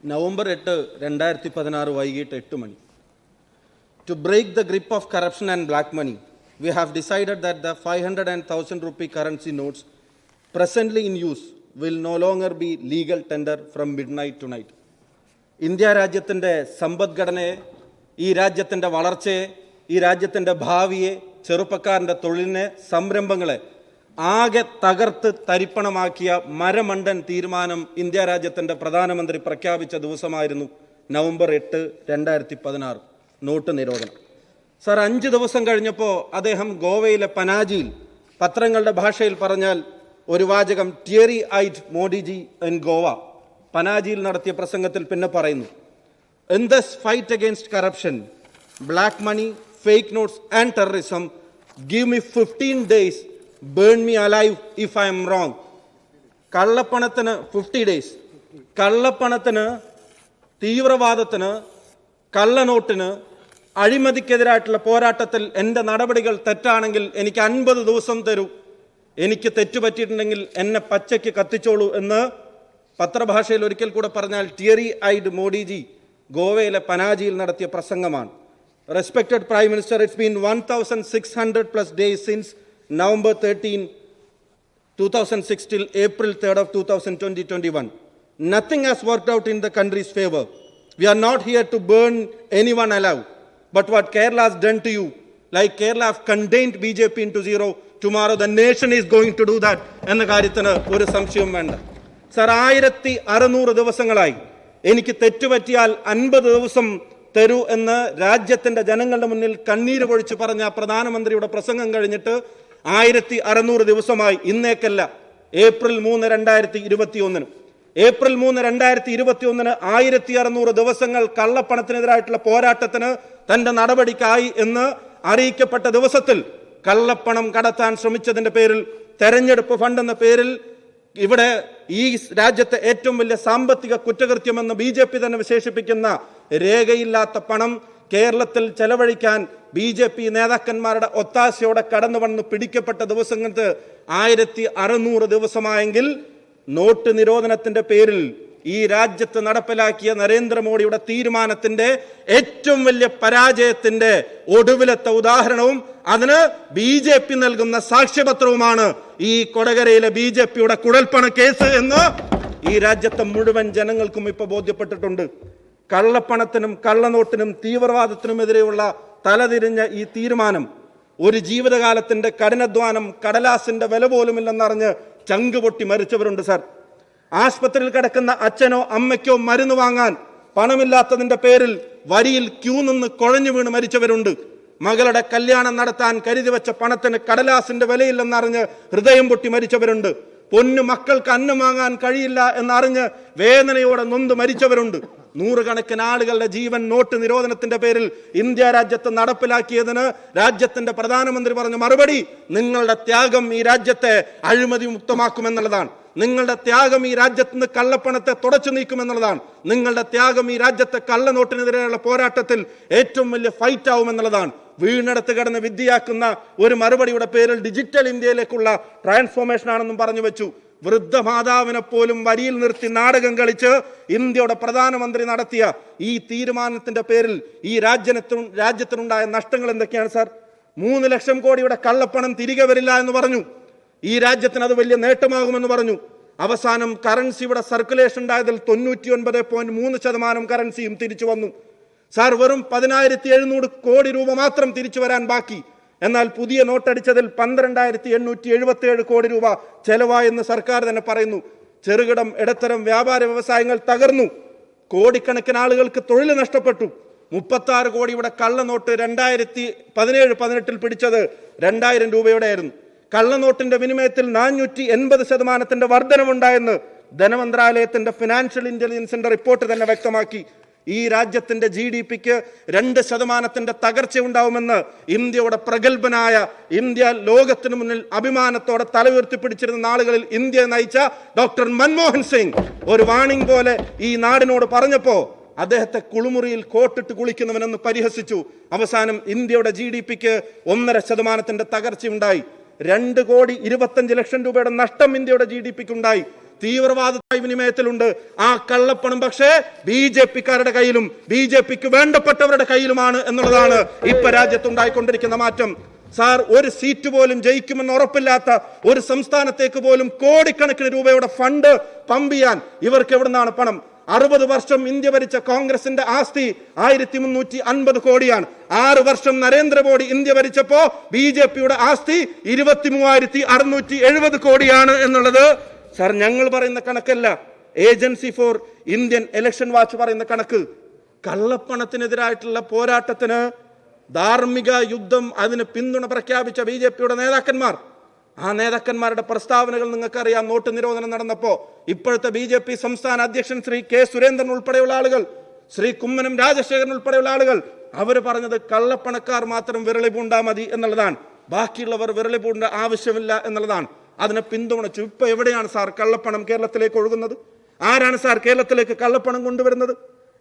November 8, 2016 വൈകിട്ട് 8 മണി. To break the grip of corruption and black money, we have decided that the 500 and 1000 rupee currency notes presently in use will no longer be legal tender from midnight tonight. India രാജ്യത്തിൻ്റെ സമ്പദ്ഘടനയെ, ഈ രാജ്യത്തിൻ്റെ വളർച്ചയെ, ഈ രാജ്യത്തിൻ്റെ ഭാവിയെ, ചെറുപ്പക്കാരൻ്റെ തൊഴിലിനെ, സംരംഭങ്ങളെ ആകെ തകർത്ത് തരിപ്പണമാക്കിയ മരമണ്ടൻ തീരുമാനം ഇന്ത്യ രാജ്യത്തിൻ്റെ പ്രധാനമന്ത്രി പ്രഖ്യാപിച്ച ദിവസമായിരുന്നു നവംബർ 8, 2016 നോട്ട് നിരോധനം. സാർ, 5 ദിവസം കഴിഞ്ഞപ്പോൾ അദ്ദേഹം ഗോവയിലെ പനാജിയിൽ പത്രങ്ങളുടെ ഭാഷയിൽ പറഞ്ഞാൽ ഒരു വാചകം ടിയറി ഐറ്റ് മോഡിജി ഇൻ ഗോവ പനാജിയിൽ നടത്തിയ പ്രസംഗത്തിൽ പിന്നെ പറയുന്നു, in this fight against corruption, black money, fake notes and terrorism, give me 15 days, burn me alive if I am wrong. കള്ളപ്പണത്തിന് 50 days, കള്ളപ്പണത്തിന്, തീവ്രവാദത്തിന്, കള്ളനോട്ടിന്, അഴിമതിക്കെതിരായിട്ടുള്ള പോരാട്ടത്തിൽ എൻ്റെ നടപടികൾ തെറ്റാണെങ്കിൽ എനിക്ക് 50 ദിവസം തരൂ, എനിക്ക് തെറ്റുപറ്റിയിട്ടുണ്ടെങ്കിൽ എന്നെ പച്ചയ്ക്ക് കത്തിച്ചോളൂ എന്ന് പത്രഭാഷയിൽ ഒരിക്കൽ കൂടെ പറഞ്ഞാൽ ടിയറി ഐഡ് മോഡിജി ഗോവയിലെ പനാജിയിൽ നടത്തിയ പ്രസംഗമാണ്. Respected prime minister, it's been 1600+ days since November 13, 2006 till April 3 of 2021. Nothing has worked out in the country's favor. We are not here to burn anyone alive. But what Kerala has done to you, like Kerala have contained BJP into zero, tomorrow the nation is going to do that. എന്ന കാര്യത്തിന് ഒരു സംശയവും വേണ്ട. Sir, 1600 ദിവസങ്ങളായി എനിക്ക് തെറ്റുപറ്റിയാൽ 50 ദിവസം തരൂ എന്ന് രാജ്യത്തിൻ്റെ ജനങ്ങളുടെ മുന്നിൽ കണ്ണീര് പൊഴിച്ച് പറഞ്ഞ പ്രധാനമന്ത്രിയുടെ പ്രസംഗം കഴിഞ്ഞിട്ട് 1600 ദിവസമായി. ഇന്നേക്കല്ല, ഏപ്രിൽ 3, 2021 ഏപ്രിൽ 3, 2021 1600 ദിവസങ്ങൾ കള്ളപ്പണത്തിനെതിരായിട്ടുള്ള പോരാട്ടത്തിന് തൻ്റെ നടപടിക്കായി എന്ന് അറിയിക്കപ്പെട്ട ദിവസത്തിൽ കള്ളപ്പണം കടത്താൻ ശ്രമിച്ചതിൻ്റെ പേരിൽ, തെരഞ്ഞെടുപ്പ് ഫണ്ട് എന്ന പേരിൽ, ഇവിടെ ഈ രാജ്യത്തെ ഏറ്റവും വലിയ സാമ്പത്തിക കുറ്റകൃത്യമെന്ന് BJP തന്നെ വിശേഷിപ്പിക്കുന്ന രേഖയില്ലാത്ത പണം കേരളത്തിൽ ചെലവഴിക്കാൻ BJP നേതാക്കന്മാരുടെ ഒത്താശയോടെ കടന്നു വന്ന് പിടിക്കപ്പെട്ട ദിവസങ്ങൾക്ക് 1600 ദിവസമായെങ്കിൽ നോട്ട് നിരോധനത്തിന്റെ പേരിൽ ഈ രാജ്യത്ത് നടപ്പിലാക്കിയ നരേന്ദ്രമോദിയുടെ തീരുമാനത്തിന്റെ ഏറ്റവും വലിയ പരാജയത്തിന്റെ ഒടുവിലത്തെ ഉദാഹരണവും അതിന് BJP നൽകുന്ന സാക്ഷ്യപത്രവുമാണ് ഈ കൊടകരയിലെ BJPയുടെ കുഴൽപ്പണ കേസ് എന്ന് ഈ രാജ്യത്തെ മുഴുവൻ ജനങ്ങൾക്കും ഇപ്പോൾ ബോധ്യപ്പെട്ടിട്ടുണ്ട്. കള്ളപ്പണത്തിനും കള്ളനോട്ടിനും തീവ്രവാദത്തിനുമെതിരെയുള്ള തലതിരിഞ്ഞ ഈ തീരുമാനം ഒരു ജീവിതകാലത്തിന്റെ കഠിനാധ്വാനം, കടലാസിന്റെ വില പോലുമില്ലെന്നറിഞ്ഞ് ചങ്ക് പൊട്ടി മരിച്ചവരുണ്ട്. സാർ, ആശുപത്രിയിൽ കിടക്കുന്ന അച്ഛനോ അമ്മയ്ക്കോ മരുന്ന് വാങ്ങാൻ പണമില്ലാത്തതിന്റെ പേരിൽ വരിയിൽ ക്യൂ നിന്ന് കുഴഞ്ഞു വീണ് മരിച്ചവരുണ്ട്. മകളുടെ കല്യാണം നടത്താൻ കരുതി വെച്ച പണത്തിന് കടലാസിന്റെ വിലയില്ലെന്നറിഞ്ഞ് ഹൃദയം പൊട്ടി മരിച്ചവരുണ്ട്. പൊന്നു മക്കൾക്ക് അന്നം വാങ്ങാൻ കഴിയില്ല എന്നറിഞ്ഞ് വേദനയോടെ നൊന്ത് മരിച്ചവരുണ്ട്. നൂറുകണക്കിന് ആളുകളുടെ ജീവൻ നോട്ട് നിരോധനത്തിന്റെ പേരിൽ ഇന്ത്യ രാജ്യത്ത് നടപ്പിലാക്കിയതിന് രാജ്യത്തിന്റെ പ്രധാനമന്ത്രി പറഞ്ഞ മറുപടി, നിങ്ങളുടെ ത്യാഗം ഈ രാജ്യത്തെ അഴിമതി മുക്തമാക്കുമെന്നുള്ളതാണ്. നിങ്ങളുടെ ത്യാഗം ഈ രാജ്യത്ത് നിന്ന് കള്ളപ്പണത്തെ തുടച്ചു നീക്കുമെന്നുള്ളതാണ്. നിങ്ങളുടെ ത്യാഗം ഈ രാജ്യത്തെ കള്ളനോട്ടിനെതിരെയുള്ള പോരാട്ടത്തിൽ ഏറ്റവും വലിയ ഫൈറ്റ് ആവുമെന്നുള്ളതാണ്. വീണെടുത്ത് കിടന്ന് വിദ്യയാക്കുന്ന ഒരു മറുപടിയുടെ പേരിൽ ഡിജിറ്റൽ ഇന്ത്യയിലേക്കുള്ള ട്രാൻസ്ഫോർമേഷൻ ആണെന്നും പറഞ്ഞു വെച്ചു. വൃദ്ധമാതാവിനെ പോലും വരിയിൽ നിർത്തി നാടകം കളിച്ച് ഇന്ത്യയുടെ പ്രധാനമന്ത്രി നടത്തിയ ഈ തീരുമാനത്തിന്റെ പേരിൽ ഈ രാജ്യത്തിനുണ്ടായ നഷ്ടങ്ങൾ എന്തൊക്കെയാണ് സാർ? 3 ലക്ഷം കോടിയുടെ കള്ളപ്പണം തിരികെ വരില്ല എന്ന് പറഞ്ഞു. ഈ രാജ്യത്തിന് അത് വലിയ നേട്ടമാകുമെന്ന് പറഞ്ഞു. അവസാനം കറൻസിയുടെ സർക്കുലേഷൻ ഉണ്ടായതിൽ 99.3% കറൻസിയും തിരിച്ചു വന്നു. സാർ, വെറും 10700 കോടി രൂപ മാത്രം തിരിച്ചു വരാൻ ബാക്കി. എന്നാൽ പുതിയ നോട്ടടിച്ചതിൽ 12877 കോടി രൂപ ചെലവായെന്ന് സർക്കാർ തന്നെ പറയുന്നു. ചെറുകിടം, ഇടത്തരം വ്യാപാര വ്യവസായങ്ങൾ തകർന്നു. കോടിക്കണക്കിന് ആളുകൾക്ക് തൊഴിൽ നഷ്ടപ്പെട്ടു. 36 കോടിയുടെ കള്ളനോട്ട് 2017-18 പിടിച്ചത് 2000 രൂപയുടെ ആയിരുന്നു. കള്ളനോട്ടിന്റെ വിനിമയത്തിൽ 480% വർധനവുണ്ടായെന്ന് ധനമന്ത്രാലയത്തിന്റെ ഫിനാൻഷ്യൽ ഇന്റലിജൻസിന്റെ റിപ്പോർട്ട് തന്നെ വ്യക്തമാക്കി. ഈ രാജ്യത്തിന്റെ GDPക്ക് 2% തകർച്ച ഉണ്ടാവുമെന്ന് ഇന്ത്യയുടെ പ്രഗത്ഭനായ, ഇന്ത്യ ലോകത്തിന് മുന്നിൽ അഭിമാനത്തോടെ തല ഉയർത്തിപ്പിടിച്ചിരുന്ന നാളുകളിൽ ഇന്ത്യ നയിച്ച ഡോക്ടർ മൻമോഹൻ സിംഗ് ഒരു വാണിംഗ് പോലെ ഈ നാടിനോട് പറഞ്ഞപ്പോ അദ്ദേഹത്തെ കുളിമുറിയിൽ കോട്ടിട്ട് കുളിക്കുന്നവനെന്ന് പരിഹസിച്ചു. അവസാനം ഇന്ത്യയുടെ GDPക്ക് 1.5% തകർച്ചയുണ്ടായി. 2,25,00,000 രൂപയുടെ നഷ്ടം ഇന്ത്യയുടെ GDPക്ക് ഉണ്ടായി. തീവ്രവാദ വിനിമയത്തിലുണ്ട്. ആ കള്ളപ്പണം പക്ഷേ BJP-ക്കാരുടെ കയ്യിലും BJP-ക്ക് വേണ്ടപ്പെട്ടവരുടെ കയ്യിലുമാണ് എന്നുള്ളതാണ് ഇപ്പൊ രാജ്യത്തുണ്ടായിക്കൊണ്ടിരിക്കുന്ന മാറ്റം. സാർ, ഒരു സീറ്റ് പോലും ജയിക്കുമെന്ന് ഉറപ്പില്ലാത്ത ഒരു സംസ്ഥാനത്തേക്ക് പോലും കോടിക്കണക്കിന് രൂപയുടെ ഫണ്ട് പമ്പ് ചെയ്യാൻ ഇവർക്ക് എവിടുന്നാണ് പണം? 60 വർഷം ഇന്ത്യ ഭരിച്ച കോൺഗ്രസിന്റെ ആസ്തി 1350 കോടിയാണ്. 6 വർഷം നരേന്ദ്രമോദി ഇന്ത്യ ഭരിച്ചപ്പോ BJP-യുടെ ആസ്തി 23,670 കോടിയാണ് എന്നുള്ളത് സാർ ഞങ്ങൾ പറയുന്ന കണക്കല്ല, agency for Indian election watch പറയുന്ന കണക്ക്. കള്ളപ്പണത്തിനെതിരായിട്ടുള്ള പോരാട്ടത്തിന് ധാർമ്മിക യുദ്ധം അതിന് പിന്തുണ പ്രഖ്യാപിച്ച BJP-യുടെ നേതാക്കന്മാർ, ആ നേതാക്കന്മാരുടെ പ്രസ്താവനകൾ നിങ്ങൾക്കറിയാം. നോട്ട് നിരോധനം നടന്നപ്പോ ഇപ്പോഴത്തെ BJP സംസ്ഥാന അധ്യക്ഷൻ ശ്രീ K. സുരേന്ദ്രൻ ഉൾപ്പെടെയുള്ള ആളുകൾ, ശ്രീ കുമ്മനം രാജശേഖരൻ ഉൾപ്പെടെയുള്ള ആളുകൾ അവർ പറഞ്ഞത് കള്ളപ്പണക്കാർ മാത്രം വിരളി പൂണ്ടാ മതി എന്നുള്ളതാണ്, ബാക്കിയുള്ളവർ വിരളി പൂണ്ട ആവശ്യമില്ല എന്നുള്ളതാണ്. അതിനെ പിന്തുണച്ചു. ഇപ്പൊ എവിടെയാണ് സാർ കള്ളപ്പണം കേരളത്തിലേക്ക് ഒഴുകുന്നത്? ആരാണ് സാർ കേരളത്തിലേക്ക് കള്ളപ്പണം കൊണ്ടുവരുന്നത്?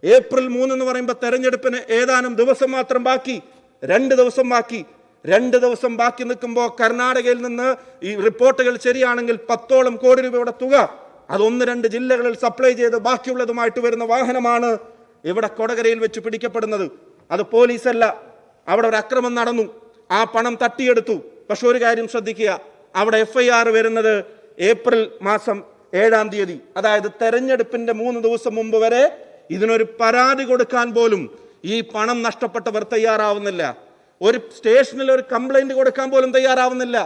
ഏപ്രിൽ 3 എന്ന് പറയുമ്പോൾ തെരഞ്ഞെടുപ്പിന് ഏതാനും ദിവസം മാത്രം ബാക്കി, 2 ദിവസം ബാക്കി. 2 ദിവസം ബാക്കി നിൽക്കുമ്പോൾ കർണാടകയിൽ നിന്ന് ഈ റിപ്പോർട്ടുകൾ ശരിയാണെങ്കിൽ 10ഓളം കോടി രൂപയുടെ തുക അത് 1-2 ജില്ലകളിൽ സപ്ലൈ ചെയ്ത് ബാക്കിയുള്ളതുമായിട്ട് വരുന്ന വാഹനമാണ് ഇവിടെ കൊടകരയിൽ വെച്ച് പിടിക്കപ്പെടുന്നത്. അത് പോലീസല്ല, അവിടെ ഒരു അക്രമം നടന്നു, ആ പണം തട്ടിയെടുത്തു. പക്ഷെ ഒരു കാര്യം ശ്രദ്ധിക്കുക, അവിടെ FIR വരുന്നത് ഏപ്രിൽ മാസം 7-ാം തീയതി, അതായത് തെരഞ്ഞെടുപ്പിന്റെ 3 ദിവസം മുമ്പ് വരെ ഇതിനൊരു പരാതി കൊടുക്കാൻ പോലും ഈ പണം നഷ്ടപ്പെട്ടവർ തയ്യാറാവുന്നില്ല. ഒരു സ്റ്റേഷനിൽ ഒരു കംപ്ലൈന്റ് കൊടുക്കാൻ പോലും തയ്യാറാവുന്നില്ല.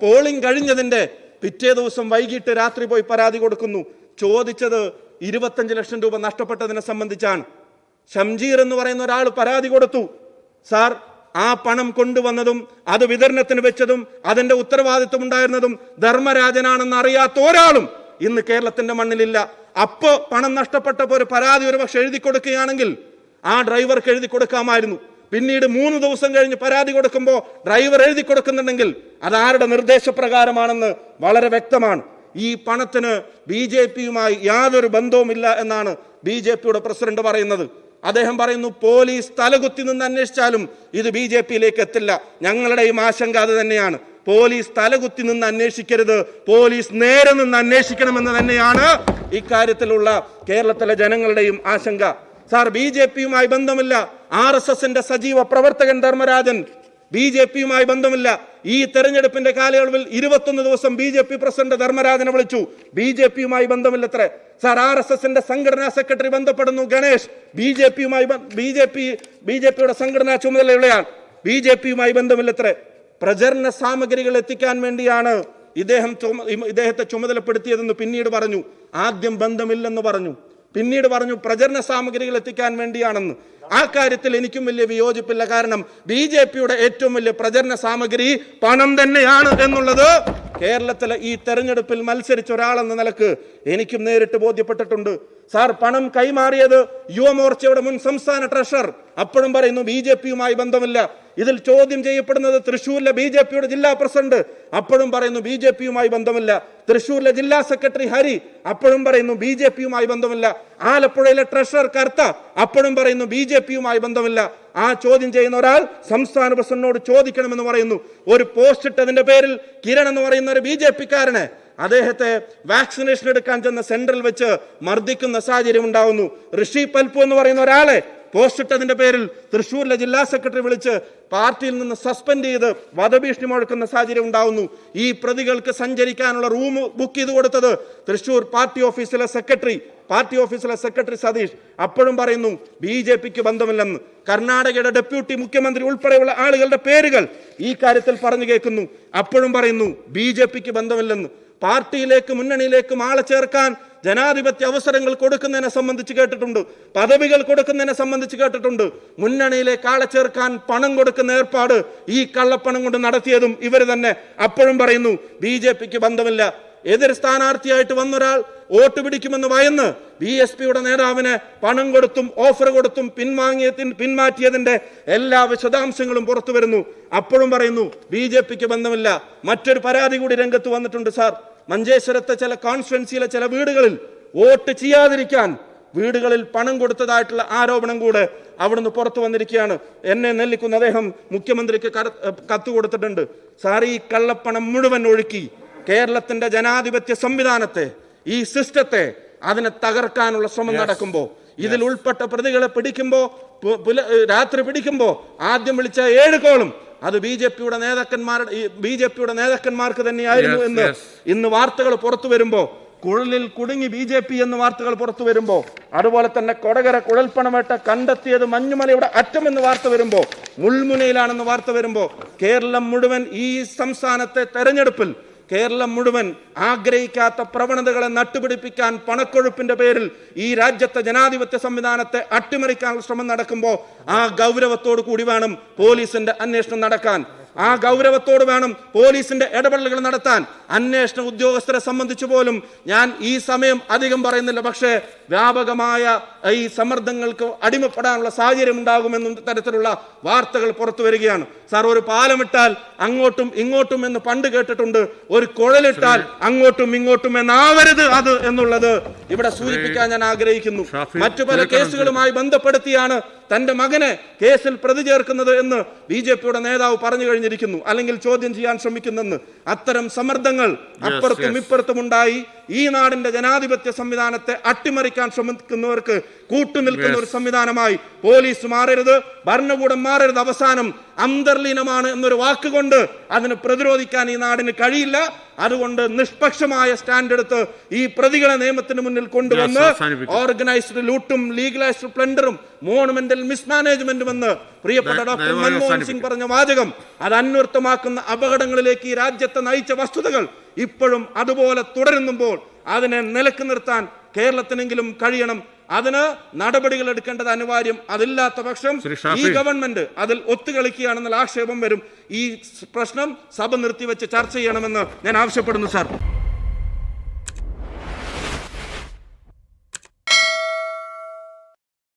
പോളിംഗ് കഴിഞ്ഞതിന്റെ പിറ്റേ ദിവസം വൈകിട്ട് രാത്രി പോയി പരാതി കൊടുക്കുന്നു. ചോദിച്ചത് 25 ലക്ഷം രൂപ നഷ്ടപ്പെട്ടതിനെ സംബന്ധിച്ചാണ്. ഷംജീർ എന്ന് പറയുന്ന ഒരാൾ പരാതി കൊടുത്തു. സാർ, ആ പണം കൊണ്ടുവന്നതും അത് വിതരണത്തിന് വെച്ചതും അതിന്റെ ഉത്തരവാദിത്വം ഉണ്ടായിരുന്നതും ധർമ്മരാജനാണെന്ന് അറിയാത്ത ഒരാളും ഇന്ന് കേരളത്തിന്റെ മണ്ണിലില്ല. അപ്പോ പണം നഷ്ടപ്പെട്ടപ്പോൾ ഒരു പരാതി ഒരുപക്ഷെ എഴുതി കൊടുക്കുകയാണെങ്കിൽ ആ ഡ്രൈവർക്ക് എഴുതി കൊടുക്കാമായിരുന്നു. പിന്നീട് 3 ദിവസം കഴിഞ്ഞ് പരാതി കൊടുക്കുമ്പോൾ ഡ്രൈവർ എഴുതി കൊടുക്കുന്നുണ്ടെങ്കിൽ അത് ആരുടെ നിർദ്ദേശപ്രകാരമാണെന്ന് വളരെ വ്യക്തമാണ്. ഈ പണത്തിന് BJP-യുമായി യാതൊരു ബന്ധവുമില്ല എന്നാണ് BJP-യുടെ പ്രസിഡന്റ് പറയുന്നത്. അദ്ദേഹം പറയുന്നു, പോലീസ് തലകുത്തി നിന്ന് അന്വേഷിച്ചാലും ഇത് BJP-യിലേക്ക് എത്തില്ല. ഞങ്ങളുടെയും ആശങ്ക അത് തന്നെയാണ്. പോലീസ് തലകുത്തി നിന്ന് അന്വേഷിക്കരുത്, പോലീസ് നേരെ നിന്ന് അന്വേഷിക്കണമെന്ന് തന്നെയാണ് ഇക്കാര്യത്തിലുള്ള കേരളത്തിലെ ജനങ്ങളുടെയും ആശങ്ക. സാർ, BJP-യുമായി ബന്ധമില്ല. RSSന്റെ സജീവ പ്രവർത്തകൻ ധർമ്മരാജൻ, BJP-യുമായി ബന്ധമില്ല. ഈ തെരഞ്ഞെടുപ്പിന്റെ കാലയളവിൽ 21 ദിവസം BJP പ്രസിഡന്റ് ധർമ്മരാജനെ വിളിച്ചു. BJP-യുമായി ബന്ധമില്ലത്രേ. സാർ, RSSന്റെ സംഘടനാ സെക്രട്ടറി ബന്ധപ്പെടുന്നു ഗണേഷ്, BJP-യുടെ സംഘടനാ ചുമതലയുള്ളയാൾ, BJP-യുമായി ബന്ധമില്ലത്രേ. പ്രചരണ സാമഗ്രികൾ എത്തിക്കാൻ വേണ്ടിയാണ് ഇദ്ദേഹത്തെ ചുമതലപ്പെടുത്തിയതെന്ന് പിന്നീട് പറഞ്ഞു. ആദ്യം ബന്ധമില്ലെന്ന് പറഞ്ഞു, പിന്നീട് പറഞ്ഞു പ്രചരണ സാമഗ്രികൾ എത്തിക്കാൻ വേണ്ടിയാണെന്ന്. ആ കാര്യത്തിൽ എനിക്കും വലിയ വിയോജിപ്പില്ല. കാരണം BJP-യുടെ ഏറ്റവും വലിയ പ്രചരണ സാമഗ്രി പണം തന്നെയാണ് എന്നുള്ളത് കേരളത്തിലെ ഈ തെരഞ്ഞെടുപ്പിൽ മത്സരിച്ച ഒരാളെന്ന നിലക്ക് എനിക്കും നേരിട്ട് ബോധ്യപ്പെട്ടിട്ടുണ്ട്. സാർ, പണം കൈമാറിയത് യുവമോർച്ചയുടെ മുൻ സംസ്ഥാന ട്രഷറർ, അപ്പോഴും പറയുന്നു BJP-യുമായി ബന്ധമില്ല. ഇതിൽ ചോദ്യം ചെയ്യപ്പെടുന്നത് തൃശ്ശൂരിലെ BJP-യുടെ ജില്ലാ പ്രസിഡന്റ്, അപ്പോഴും പറയുന്നു BJP-യുമായി ബന്ധമില്ല. തൃശ്ശൂരിലെ ജില്ലാ സെക്രട്ടറി ഹരി, അപ്പോഴും പറയുന്നു BJP-യുമായി ബന്ധമില്ല. ആലപ്പുഴയിലെ ട്രഷറർ കർത്ത, അപ്പോഴും പറയുന്നു BJP-യുമായി ബന്ധമില്ല. ആ ചോദ്യം ചെയ്യുന്ന ഒരാൾ സംസ്ഥാന പ്രസിഡന്റിനോട് ചോദിക്കണമെന്ന് പറയുന്നു. ഒരു പോസ്റ്റ് ഇട്ടതിന്റെ പേരിൽ കിരൺ എന്ന് പറയുന്ന ഒരു BJP-ക്കാരനെ, അദ്ദേഹത്തെ വാക്സിനേഷൻ എടുക്കാൻ ചെന്ന സെന്ററിൽ വെച്ച് മർദ്ദിക്കുന്ന സാഹചര്യം ഉണ്ടാവുന്നു. ഋഷി പൽപു എന്ന് പറയുന്ന ഒരാളെ പോസ്റ്റ് ഇട്ടതിന്റെ പേരിൽ തൃശ്ശൂരിലെ ജില്ലാ സെക്രട്ടറി വിളിച്ച് പാർട്ടിയിൽ നിന്ന് സസ്പെൻഡ് ചെയ്ത് വധഭീഷണി മുഴക്കുന്ന സാഹചര്യം ഉണ്ടാവുന്നു. ഈ പ്രതികൾക്ക് സഞ്ചരിക്കാനുള്ള റൂം ബുക്ക് ചെയ്ത് കൊടുത്തത് തൃശ്ശൂർ പാർട്ടി ഓഫീസിലെ സെക്രട്ടറി സതീഷ്, അപ്പോഴും പറയുന്നു BJP-ക്ക് ബന്ധമില്ലെന്ന്. കർണാടകയുടെ ഡെപ്യൂട്ടി മുഖ്യമന്ത്രി ഉൾപ്പെടെയുള്ള ആളുകളുടെ പേരുകൾ ഈ കാര്യത്തിൽ പറഞ്ഞു കേൾക്കുന്നു, അപ്പോഴും പറയുന്നു BJP-ക്ക് ബന്ധമില്ലെന്ന്. പാർട്ടിയിലേക്ക് മുന്നണിയിലേക്കും ആളെ ചേർക്കാൻ ജനാധിപത്യ അവസരങ്ങൾ കൊടുക്കുന്നതിനെ സംബന്ധിച്ച് കേട്ടിട്ടുണ്ട്, പദവികൾ കൊടുക്കുന്നതിനെ സംബന്ധിച്ച് കേട്ടിട്ടുണ്ട്. മുന്നണിയിലേക്ക് ആളെ ചേർക്കാൻ പണം കൊടുക്കുന്ന ഏർപ്പാട് ഈ കള്ളപ്പണം കൊണ്ട് നടത്തിയതും ഇവർ തന്നെ. അപ്പോഴും പറയുന്നു BJP-ക്ക് ബന്ധമില്ല. എതിർ സ്ഥാനാർത്ഥിയായിട്ട് വന്നൊരാൾ വോട്ട് പിടിക്കുമെന്ന് ഭയന്ന് BSP-യുടെ നേതാവിന് പണം കൊടുത്തും ഓഫർ കൊടുത്തും പിന്മാറ്റിയതിന്റെ എല്ലാ വിശദാംശങ്ങളും പുറത്തു വരുന്നു. അപ്പോഴും പറയുന്നു BJP-ക്ക് ബന്ധമില്ല. മറ്റൊരു പരാതി കൂടി രംഗത്ത് വന്നിട്ടുണ്ട് സാർ. മഞ്ചേശ്വരത്തെ ചില കോൺസ്റ്റിറ്റ്യുവൻസിയിലെ ചില വീടുകളിൽ വോട്ട് ചെയ്യാതിരിക്കാൻ വീടുകളിൽ പണം കൊടുത്തതായിട്ടുള്ള ആരോപണം കൂടെ അവിടുന്ന് പുറത്തു വന്നിരിക്കുകയാണ്. എന്നെ നെല്ലിക്കുന്ന അദ്ദേഹം മുഖ്യമന്ത്രിക്ക് കത്ത് കൊടുത്തിട്ടുണ്ട്. സാർ, ഈ കള്ളപ്പണം മുഴുവൻ ഒഴുക്കി കേരളത്തിന്റെ ജനാധിപത്യ സംവിധാനത്തെ, ഈ സിസ്റ്റത്തെ അതിനെ തകർക്കാനുള്ള ശ്രമം നടക്കുമ്പോൾ, ഇതിൽ ഉൾപ്പെട്ട പ്രതികളെ പിടിക്കുമ്പോ, രാത്രി പിടിക്കുമ്പോ ആദ്യം വിളിച്ച 7 കോളും അത് ബി ജെ പിയുടെ നേതാക്കന്മാർക്ക് തന്നെയായിരുന്നു എന്ന് ഇന്ന് വാർത്തകൾ പുറത്തു വരുമ്പോ, കുഴലിൽ കുടുങ്ങി ബി ജെ പി എന്ന് വാർത്തകൾ പുറത്തു വരുമ്പോ, അതുപോലെ തന്നെ കൊടകര കുഴൽപ്പണമേട്ട കണ്ടെത്തിയത് മഞ്ഞുമലയുടെ അറ്റമെന്ന് വാർത്ത വരുമ്പോ, മുൾമുനയിലാണെന്ന് വാർത്ത വരുമ്പോ, കേരളം മുഴുവൻ ഈ സംസ്ഥാനത്തെ തെരഞ്ഞെടുപ്പിൽ കേരളം മുഴുവൻ ആഗ്രഹിക്കാത്ത പ്രവണതകളെ നട്ടുപിടിപ്പിക്കാൻ പണക്കൊഴുപ്പിന്റെ പേരിൽ ഈ രാജ്യത്തെ ജനാധിപത്യ സംവിധാനത്തെ അട്ടിമറിക്കാനുള്ള ശ്രമം നടക്കുമ്പോൾ ആ ഗൗരവത്തോടു കൂടി വേണം പോലീസിന്റെ അന്വേഷണം നടക്കാൻ. ആ ഗൗരവത്തോട് വേണം പോലീസിന്റെ ഇടപെടലുകൾ നടത്താൻ. അന്വേഷണ ഉദ്യോഗസ്ഥരെ സംബന്ധിച്ചു പോലും ഞാൻ ഈ സമയം അധികം പറയുന്നില്ല, പക്ഷേ വ്യാപകമായ ഈ സമ്മർദ്ദങ്ങൾക്ക് അടിമപ്പെടാനുള്ള സാഹചര്യം ഉണ്ടാകുമെന്നും തരത്തിലുള്ള വാർത്തകൾ പുറത്തു വരികയാണ്. സാർ, ഒരു പാലമിട്ടാൽ അങ്ങോട്ടും ഇങ്ങോട്ടും എന്ന് പണ്ട് കേട്ടിട്ടുണ്ട്, ഒരു കുഴലിട്ടാൽ അങ്ങോട്ടും ഇങ്ങോട്ടും എന്നാവരുത് അത് എന്നുള്ളത് ഇവിടെ സൂചിപ്പിക്കാൻ ഞാൻ ആഗ്രഹിക്കുന്നു. മറ്റു പല കേസുകളുമായി ബന്ധപ്പെടുത്തിയാണ് തന്റെ മകനെ കേസിൽ പ്രതി ചേർക്കുന്നത് എന്ന് ബി ജെ പിയുടെ നേതാവ് പറഞ്ഞു കഴിഞ്ഞിരിക്കുന്നു, അല്ലെങ്കിൽ ചോദ്യം ചെയ്യാൻ ശ്രമിക്കുന്നെന്ന്. അത്തരം സമ്മർദ്ദങ്ങൾ അപ്പുറത്തും ഇപ്പുറത്തും ഉണ്ടായി ഈ നാടിന്റെ ജനാധിപത്യ സംവിധാനത്തെ അട്ടിമറിക്കാൻ ശ്രമിക്കുന്നവർക്ക് കൂട്ടുനിൽക്കുന്ന ഒരു സംവിധാനമായി പോലീസ് മാറരുത്, ഭരണകൂടം മാറരുത്. അവസാനം അന്തർലീനമാണ് എന്നൊരു വാക്കുകൊണ്ട് അതിന് പ്രതിരോധിക്കാൻ ഈ നാടിന് കഴിയില്ല. അതുകൊണ്ട് നിഷ്പക്ഷമായ സ്റ്റാൻഡ് എടുത്ത് ഈ പ്രതികളെ നിയമത്തിന് മുന്നിൽ കൊണ്ടുവന്ന് ഓർഗനൈസ്ഡ് ലൂട്ടും ലീഗലൈസ്ഡ് പ്ലണ്ടറും മോണുമെന്റൽ മിസ്മാനേജ്മെന്റും എന്ന് പ്രിയപ്പെട്ട ഡോക്ടർ മൻമോഹൻ സിംഗ് പറഞ്ഞ വാചകം അത് അന്വർത്ഥമാക്കുന്ന അപകടങ്ങളിലേക്ക് ഈ രാജ്യത്തെ നയിച്ച വസ്തുതകൾ ഇപ്പോഴും അതുപോലെ തുടരുമ്പോൾ അതിനെ നിലക്ക് നിർത്താൻ കേരളത്തിനെങ്കിലും കഴിയണം. അതിന് നടപടികൾ എടുക്കേണ്ടത് അനിവാര്യം. അതില്ലാത്ത പക്ഷം ഈ ഗവൺമെന്റ് അതിൽ ഒത്തുകളിക്കുകയാണെന്നുള്ള ആക്ഷേപം വരും. ഈ പ്രശ്നം സഭ നിർത്തിവെച്ച് ചർച്ച ചെയ്യണമെന്ന് ഞാൻ ആവശ്യപ്പെടുന്നു സാർ.